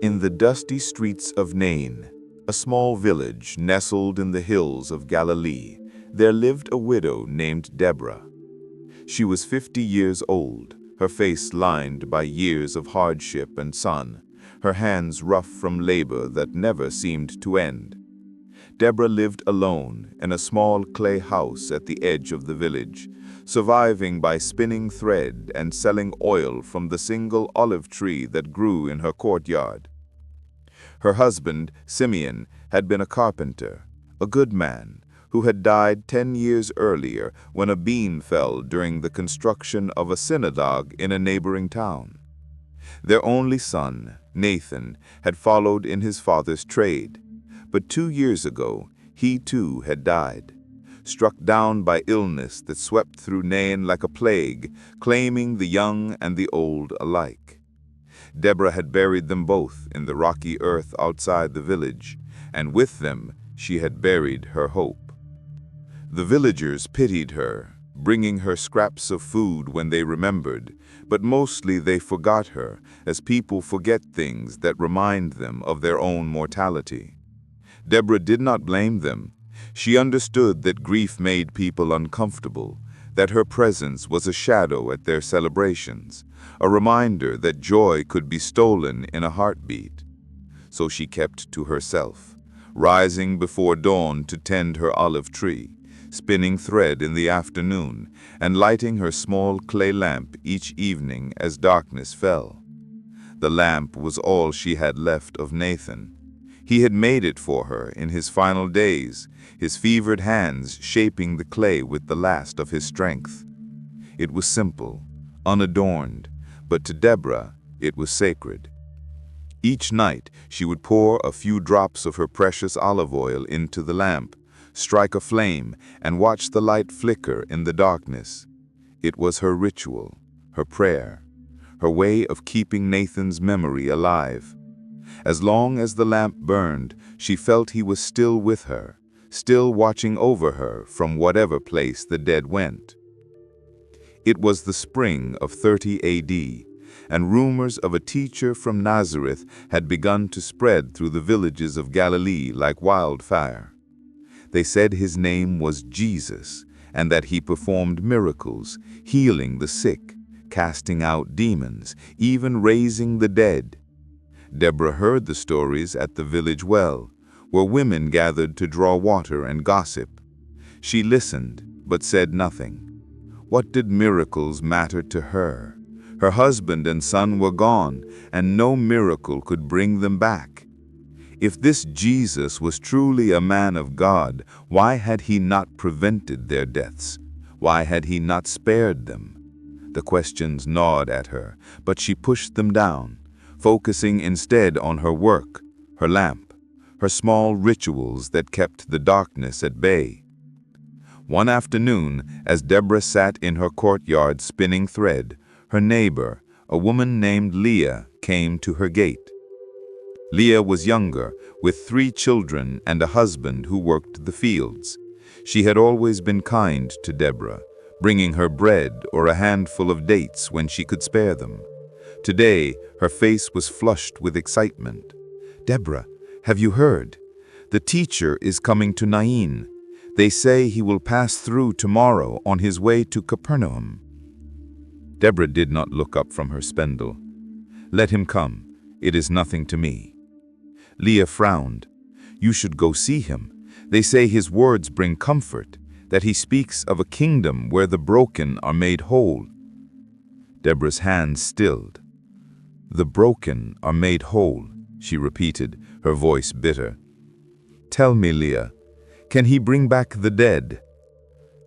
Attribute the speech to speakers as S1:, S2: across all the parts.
S1: In the dusty streets of Nain, a small village nestled in the hills of Galilee, there lived a widow named Deborah. She was 50 years old, her face lined by years of hardship and sun, her hands rough from labor that never seemed to end. Deborah lived alone in a small clay house at the edge of the village, surviving by spinning thread and selling oil from the single olive tree that grew in her courtyard. Her husband, Simeon, had been a carpenter, a good man, who had died 10 years earlier when a beam fell during the construction of a synagogue in a neighboring town. Their only son, Nathan, had followed in his father's trade, but 2 years ago he too had died, struck down by illness that swept through Nain like a plague, claiming the young and the old alike. Deborah had buried them both in the rocky earth outside the village, and with them she had buried her hope. The villagers pitied her, bringing her scraps of food when they remembered, but mostly they forgot her, as people forget things that remind them of their own mortality. Deborah did not blame them. She understood that grief made people uncomfortable, that her presence was a shadow at their celebrations, a reminder that joy could be stolen in a heartbeat. So she kept to herself, rising before dawn to tend her olive tree, spinning thread in the afternoon, and lighting her small clay lamp each evening as darkness fell. The lamp was all she had left of Nathan. He had made it for her in his final days, his fevered hands shaping the clay with the last of his strength. It was simple, unadorned, but to Deborah it was sacred. Each night she would pour a few drops of her precious olive oil into the lamp, strike a flame, and watch the light flicker in the darkness. It was her ritual, her prayer, her way of keeping Nathan's memory alive. As long as the lamp burned, she felt he was still with her, still watching over her from whatever place the dead went. It was the spring of 30 AD, and rumors of a teacher from Nazareth had begun to spread through the villages of Galilee like wildfire. They said his name was Jesus, and that he performed miracles, healing the sick, casting out demons, even raising the dead. Deborah heard the stories at the village well, where women gathered to draw water and gossip. She listened, but said nothing. What did miracles matter to her? Her husband and son were gone, and no miracle could bring them back. If this Jesus was truly a man of God, why had he not prevented their deaths? Why had he not spared them? The questions gnawed at her, but she pushed them down, focusing instead on her work, her lamp, her small rituals that kept the darkness at bay. One afternoon, as Deborah sat in her courtyard spinning thread, her neighbor, a woman named Leah, came to her gate. Leah was younger, with 3 children and a husband who worked the fields. She had always been kind to Deborah, bringing her bread or a handful of dates when she could spare them. Today, her face was flushed with excitement. "Deborah, have you heard? The teacher is coming to Nain. They say he will pass through tomorrow on his way to Capernaum." Deborah did not look up from her spindle. "Let him come. It is nothing to me." Leah frowned. "You should go see him. They say his words bring comfort, that he speaks of a kingdom where the broken are made whole." Deborah's hands stilled. "The broken are made whole," she repeated, her voice bitter. "Tell me, Leah, can he bring back the dead?"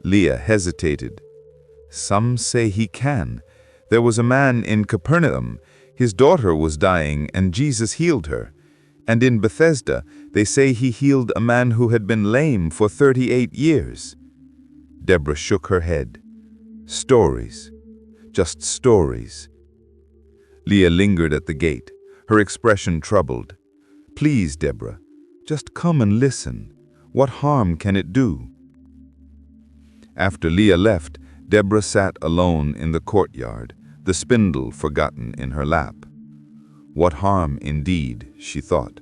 S1: Leah hesitated. "Some say he can. There was a man in Capernaum. His daughter was dying, and Jesus healed her. And in Bethesda, they say he healed a man who had been lame for 38 years. Deborah shook her head. "Stories. Just stories." Leah lingered at the gate, her expression troubled. "Please, Deborah, just come and listen. What harm can it do?" After Leah left, Deborah sat alone in the courtyard, the spindle forgotten in her lap. What harm, indeed, she thought,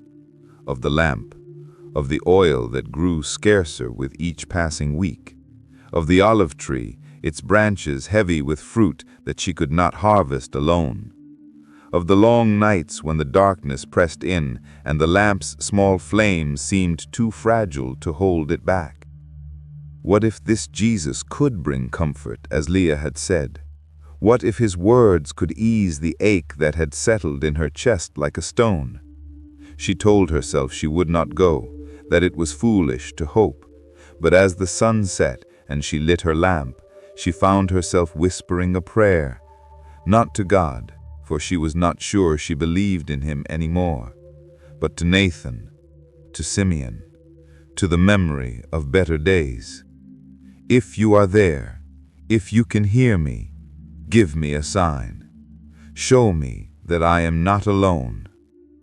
S1: of the lamp, of the oil that grew scarcer with each passing week, of the olive tree, its branches heavy with fruit that she could not harvest alone, of the long nights when the darkness pressed in and the lamp's small flame seemed too fragile to hold it back. What if this Jesus could bring comfort, as Leah had said? What if his words could ease the ache that had settled in her chest like a stone? She told herself she would not go, that it was foolish to hope. But as the sun set and she lit her lamp, she found herself whispering a prayer, not to God, for she was not sure she believed in him anymore, but to Nathan, to Simeon, to the memory of better days. If you are there, if you can hear me, give me a sign. Show me that I am not alone.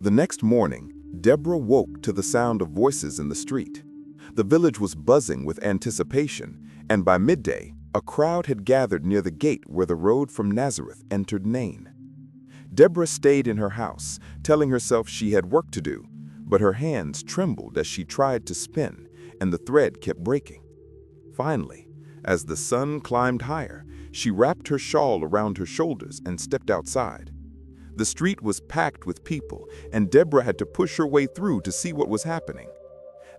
S2: The next morning, Deborah woke to the sound of voices in the street. The village was buzzing with anticipation, and by midday, a crowd had gathered near the gate where the road from Nazareth entered Nain. Deborah stayed in her house, telling herself she had work to do, but her hands trembled as she tried to spin, and the thread kept breaking. Finally, as the sun climbed higher, she wrapped her shawl around her shoulders and stepped outside. The street was packed with people, and Deborah had to push her way through to see what was happening.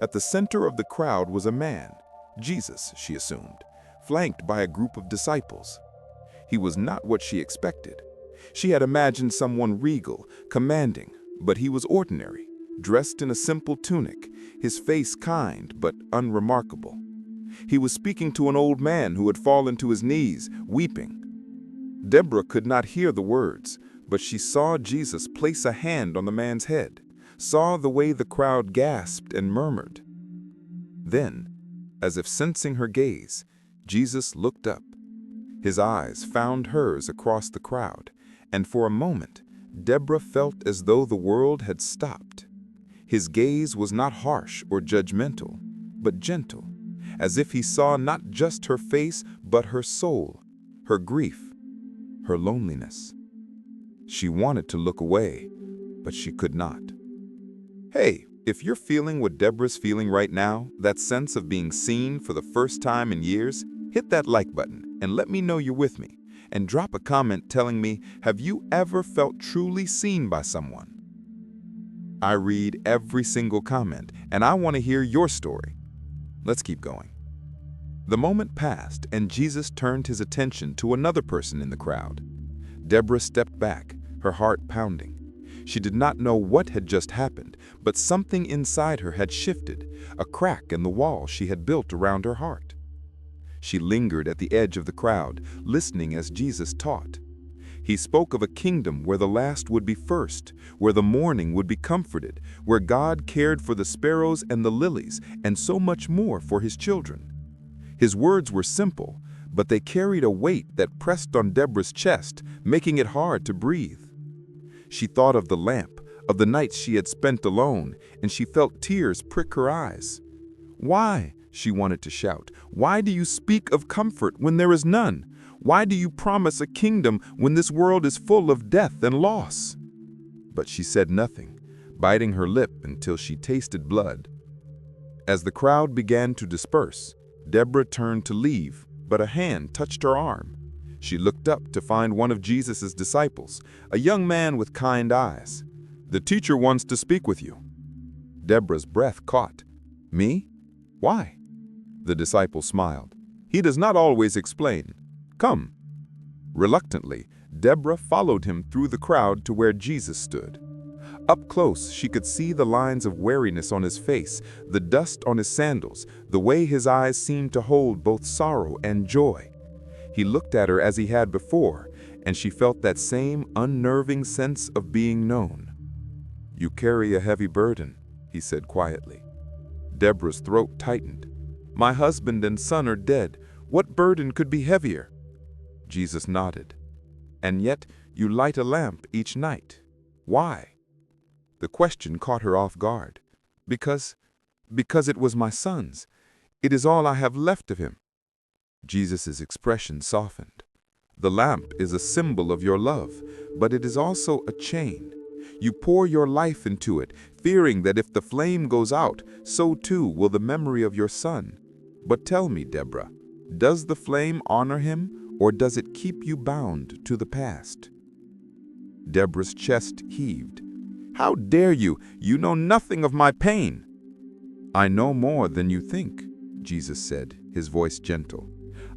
S2: At the center of the crowd was a man, Jesus, she assumed, flanked by a group of disciples. He was not what she expected. She had imagined someone regal, commanding, but he was ordinary, dressed in a simple tunic, his face kind but unremarkable. He was speaking to an old man who had fallen to his knees, weeping. Deborah could not hear the words, but she saw Jesus place a hand on the man's head, saw the way the crowd gasped and murmured. Then, as if sensing her gaze, Jesus looked up. His eyes found hers across the crowd, and for a moment, Deborah felt as though the world had stopped. His gaze was not harsh or judgmental, but gentle, as if he saw not just her face, but her soul, her grief, her loneliness. She wanted to look away, but she could not. Hey, if you're feeling what Deborah's feeling right now, that sense of being seen for the first time in years, hit that like button and let me know you're with me. And drop a comment telling me, have you ever felt truly seen by someone? I read every single comment, and I want to hear your story. Let's keep going. The moment passed, and Jesus turned his attention to another person in the crowd. Deborah stepped back, her heart pounding. She did not know what had just happened, but something inside her had shifted, a crack in the wall she had built around her heart. She lingered at the edge of the crowd, listening as Jesus taught. He spoke of a kingdom where the last would be first, where the mourning would be comforted, where God cared for the sparrows and the lilies, and so much more for his children. His words were simple, but they carried a weight that pressed on Deborah's chest, making it hard to breathe. She thought of the lamp, of the nights she had spent alone, and she felt tears prick her eyes. Why, she wanted to shout, why do you speak of comfort when there is none? Why do you promise a kingdom when this world is full of death and loss? But she said nothing, biting her lip until she tasted blood. As the crowd began to disperse, Deborah turned to leave, but a hand touched her arm. She looked up to find one of Jesus' disciples, a young man with kind eyes. "The teacher wants to speak with you." Deborah's breath caught. "Me? Why?" The disciple smiled. "He does not always explain. Come." Reluctantly, Deborah followed him through the crowd to where Jesus stood. Up close, she could see the lines of weariness on his face, the dust on his sandals, the way his eyes seemed to hold both sorrow and joy. He looked at her as he had before, and she felt that same unnerving sense of being known. "You carry a heavy burden," he said quietly. Deborah's throat tightened. "My husband and son are dead. What burden could be heavier?" Jesus nodded. "And yet you light a lamp each night. Why?" The question caught her off guard. Because it was my son's. It is all I have left of him." Jesus' expression softened. "The lamp is a symbol of your love, but it is also a chain. You pour your life into it, fearing that if the flame goes out, so too will the memory of your son. But tell me, Deborah, does the flame honor him, or does it keep you bound to the past?" Deborah's chest heaved. "How dare you? You know nothing of my pain." "I know more than you think," Jesus said, his voice gentle.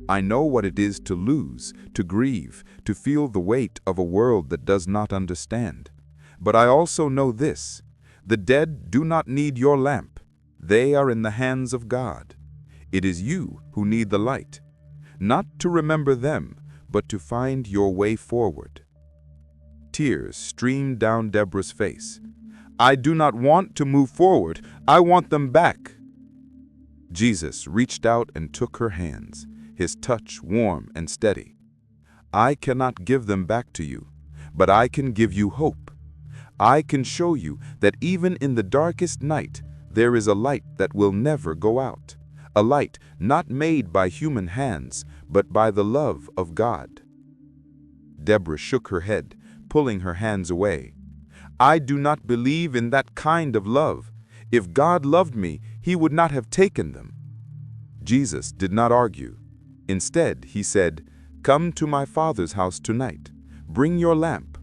S2: "I know what it is to lose, to grieve, to feel the weight of a world that does not understand. But I also know this: the dead do not need your lamp. They are in the hands of God. It is you who need the light, not to remember them, but to find your way forward." Tears streamed down Deborah's face. "I do not want to move forward. I want them back." Jesus reached out and took her hands, his touch warm and steady. "I cannot give them back to you, but I can give you hope. I can show you that even in the darkest night, there is a light that will never go out, a light not made by human hands, but by the love of God." Deborah shook her head, pulling her hands away. "I do not believe in that kind of love. If God loved me, he would not have taken them." Jesus did not argue. Instead, he said, "Come to my Father's house tonight. Bring your lamp.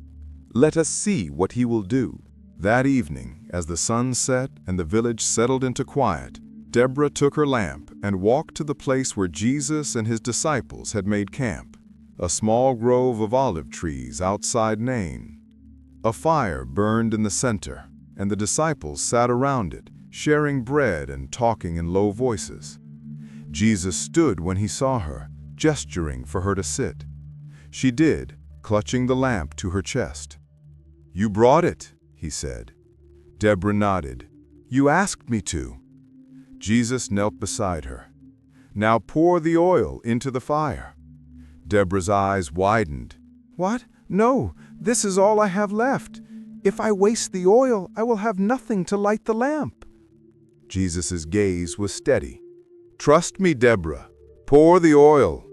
S2: Let us see what he will do."
S3: That evening, as the sun set and the village settled into quiet, Deborah took her lamp and walked to the place where Jesus and his disciples had made camp, a small grove of olive trees outside Nain. A fire burned in the center, and the disciples sat around it, sharing bread and talking in low voices. Jesus stood when he saw her, gesturing for her to sit. She did, clutching the lamp to her chest. "You brought it," he said. Deborah nodded. "You asked me to." Jesus knelt beside her. "Now pour the oil into the fire." Deborah's eyes widened. "What? No, this is all I have left. If I waste the oil, I will have nothing to light the lamp." Jesus' gaze was steady. "Trust me, Deborah. Pour the oil."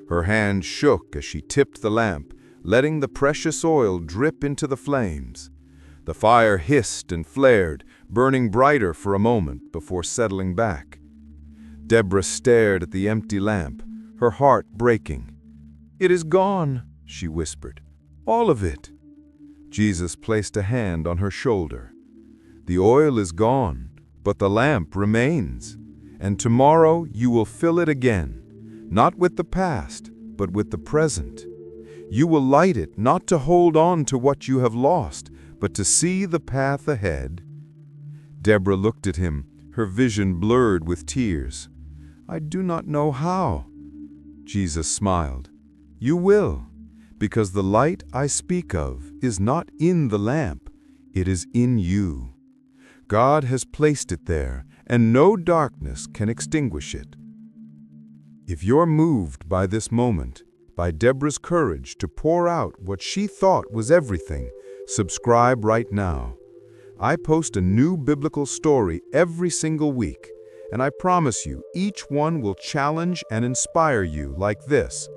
S3: Her hand shook as she tipped the lamp, letting the precious oil drip into the flames. The fire hissed and flared, burning brighter for a moment before settling back. Deborah stared at the empty lamp, her heart breaking. "It is gone," she whispered. "All of it." Jesus placed a hand on her shoulder. "The oil is gone, but the lamp remains, and tomorrow you will fill it again, not with the past, but with the present. You will light it not to hold on to what you have lost, but to see the path ahead." Deborah looked at him, her vision blurred with tears. "I do not know how." Jesus smiled. "You will, because the light I speak of is not in the lamp, it is in you. God has placed it there, and no darkness can extinguish it." If you're moved by this moment, by Deborah's courage to pour out what she thought was everything, subscribe right now. I post a new biblical story every single week, and I promise you each one will challenge and inspire you like this.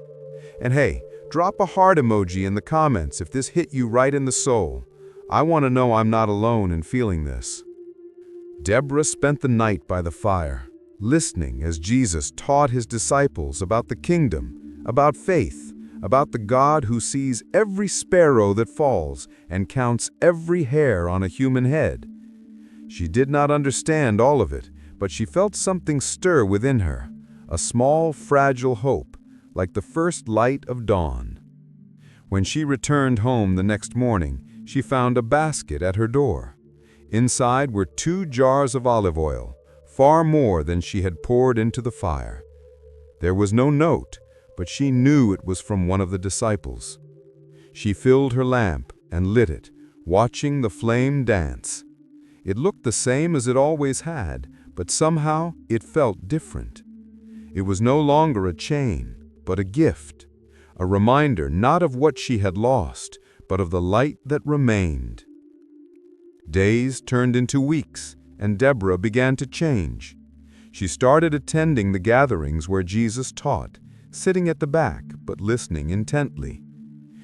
S3: And hey, drop a heart emoji in the comments if this hit you right in the soul. I want to know I'm not alone in feeling this. Deborah spent the night by the fire, listening as Jesus taught his disciples about the kingdom, about faith, about the God who sees every sparrow that falls and counts every hair on a human head. She did not understand all of it, but she felt something stir within her, a small, fragile hope, like the first light of dawn. When she returned home the next morning, she found a basket at her door. Inside were 2 jars of olive oil, far more than she had poured into the fire. There was no note, but she knew it was from one of the disciples. She filled her lamp and lit it, watching the flame dance. It looked the same as it always had, but somehow it felt different. It was no longer a chain, but a gift, a reminder not of what she had lost, but of the light that remained. Days turned into weeks, and Deborah began to change. She started attending the gatherings where Jesus taught, sitting at the back but listening intently.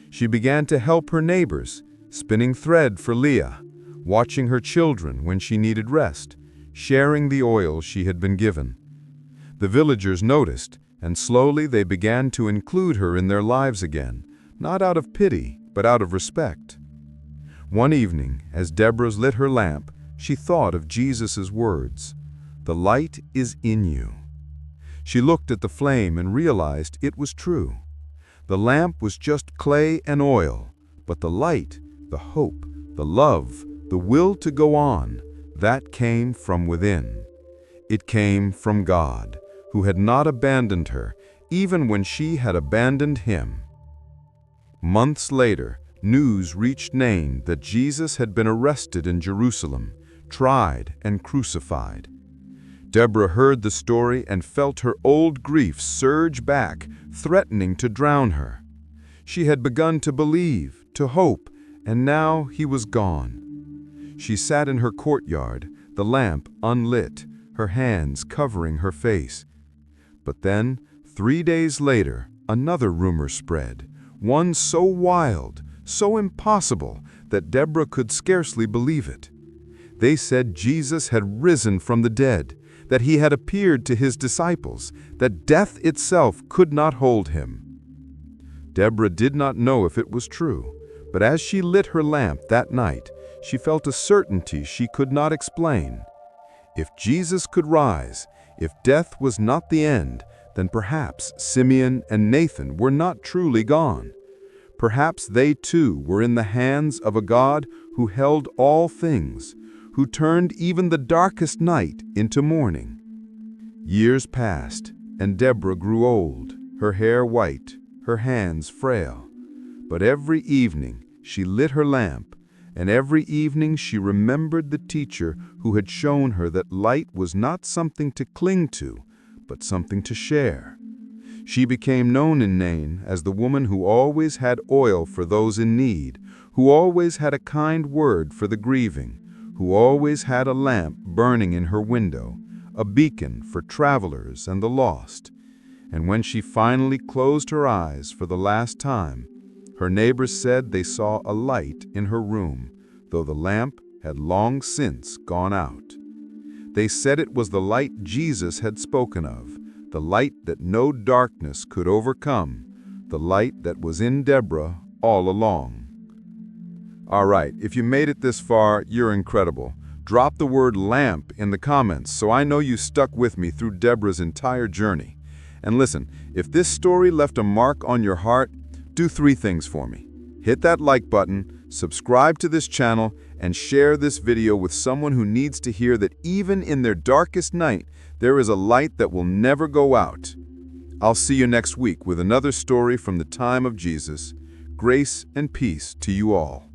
S3: She began to help her neighbors, spinning thread for Leah, watching her children when she needed rest, sharing the oil she had been given. The villagers noticed, and slowly they began to include her in their lives again, not out of pity, but out of respect. One evening, as Deborah lit her lamp, she thought of Jesus' words, "The light is in you." She looked at the flame and realized it was true. The lamp was just clay and oil, but the light, the hope, the love, the will to go on, that came from within. It came from God, who had not abandoned her, even when she had abandoned him. Months later, news reached Nain that Jesus had been arrested in Jerusalem, tried and crucified. Deborah heard the story and felt her old grief surge back, threatening to drown her. She had begun to believe, to hope, and now he was gone. She sat in her courtyard, the lamp unlit, her hands covering her face. But then, 3 days later, another rumor spread, one so wild, so impossible, that Deborah could scarcely believe it. They said Jesus had risen from the dead, that he had appeared to his disciples, that death itself could not hold him. Deborah did not know if it was true, but as she lit her lamp that night, she felt a certainty she could not explain. If Jesus could rise, if death was not the end, then perhaps Simeon and Nathan were not truly gone. Perhaps they too were in the hands of a God who held all things, who turned even the darkest night into morning. Years passed, and Deborah grew old, her hair white, her hands frail. But every evening she lit her lamp, and every evening she remembered the teacher who had shown her that light was not something to cling to, but something to share. She became known in Nain as the woman who always had oil for those in need, who always had a kind word for the grieving, who always had a lamp burning in her window, a beacon for travelers and the lost. And when she finally closed her eyes for the last time, her neighbors said they saw a light in her room, though the lamp had long since gone out. They said it was the light Jesus had spoken of, the light that no darkness could overcome, the light that was in Deborah all along. All right, if you made it this far, you're incredible. Drop the word lamp in the comments so I know you stuck with me through Deborah's entire journey. And listen, if this story left a mark on your heart, do 3 things for me. Hit that like button, subscribe to this channel, and share this video with someone who needs to hear that even in their darkest night, there is a light that will never go out. I'll see you next week with another story from the time of Jesus. Grace and peace to you all.